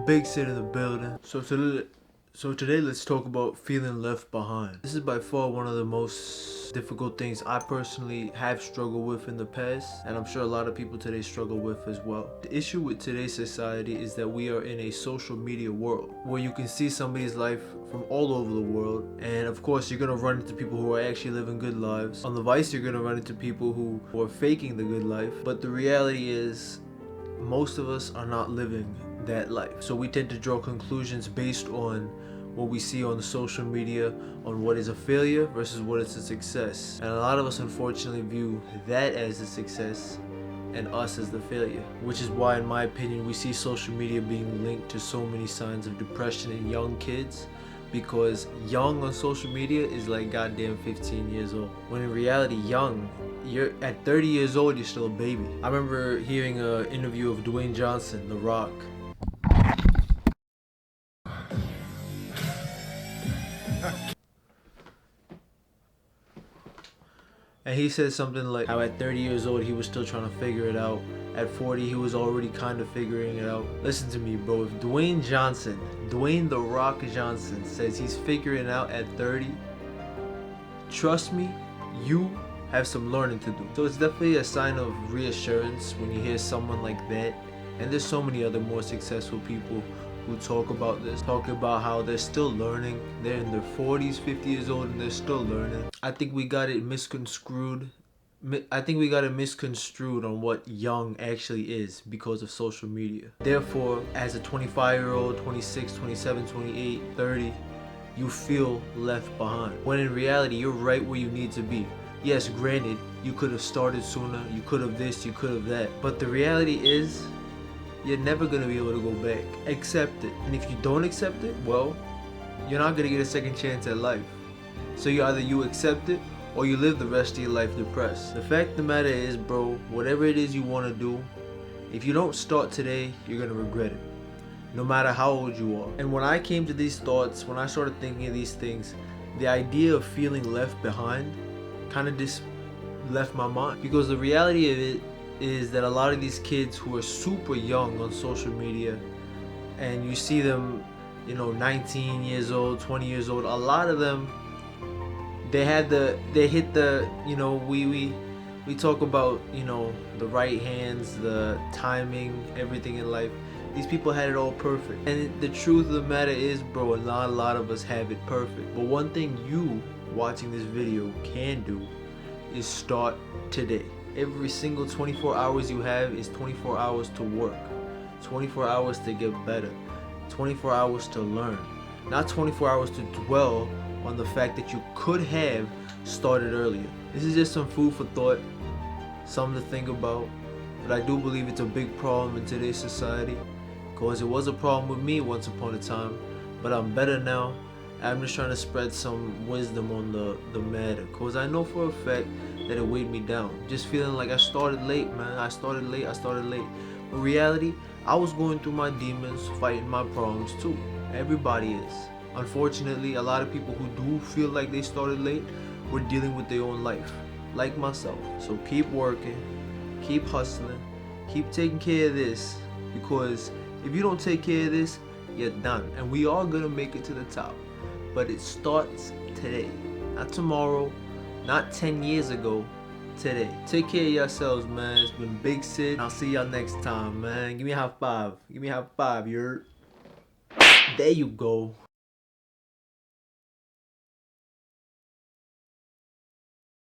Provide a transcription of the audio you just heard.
Big Sid in the building. So today let's talk about feeling left behind. This is by far one of the most difficult things I personally have struggled with in the past, and I'm sure a lot of people today struggle with as well. The issue with today's society is that we are in a social media world where you can see somebody's life from all over the world, and of course you're gonna run into people who are actually living good lives. On the Vice, you're gonna run into people who are faking the good life, but the reality is most of us are not living that life. So we tend to draw conclusions based on what we see on the social media, on what is a failure versus what is a success. And a lot of us unfortunately view that as a success and us as the failure, which is why in my opinion we see social media being linked to so many signs of depression in young kids, because young on social media is like goddamn 15 years old, when in reality you're at 30 years old, you're still a baby. I remember hearing an interview of Dwayne Johnson, The Rock. And he said something like how at 30 years old he was still trying to figure it out. At 40 he was already kind of figuring it out. Listen to me, bro. If Dwayne The Rock Johnson says he's figuring it out at 30, trust me, you have some learning to do. So it's definitely a sign of reassurance when you hear someone like that. And there's so many other more successful people who talk about this, talk about how they're still learning. They're in their 40s, 50 years old, and they're still learning. I think we got it misconstrued. On what young actually is because of social media. Therefore, as a 25-year-old, 26, 27, 28, 30, you feel left behind. When in reality, you're right where you need to be. Yes, granted, you could have started sooner, you could have this, you could have that. But the reality is, you're never gonna be able to go back. Accept it. And if you don't accept it, well, you're not gonna get a second chance at life. So you accept it or you live the rest of your life depressed. The fact of the matter is, bro, whatever it is you wanna do, if you don't start today, you're gonna regret it. No matter how old you are. And when I came to these thoughts, when I started thinking of these things, the idea of feeling left behind kind of just left my mind. Because the reality of it is that a lot of these kids who are super young on social media, and you see them, 19 years old, 20 years old, a lot of them, they hit the, we talk about, the right hands, the timing, everything in life. These people had it all perfect. And the truth of the matter is, bro, not a lot of us have it perfect. But one thing you watching this video can do is start today. Every single 24 hours you have is 24 hours to work, 24 hours to get better, 24 hours to learn, not 24 hours to dwell on the fact that you could have started earlier. This is just some food for thought, something to think about, but I do believe it's a big problem in today's society, because it was a problem with me once upon a time, but I'm better now. I'm just trying to spread some wisdom on the matter, because I know for a fact that it weighed me down. Just feeling like I started late, man. I started late. But reality, I was going through my demons, fighting my problems too. Everybody is. Unfortunately, a lot of people who do feel like they started late were dealing with their own life, like myself. So keep working, keep hustling, keep taking care of this, because if you don't take care of this, you're done. And we are gonna make it to the top. But it starts today, not tomorrow, not 10 years ago, today. Take care of yourselves, man. It's been Big Sid. I'll see y'all next time, man. Give me a high five. There you go.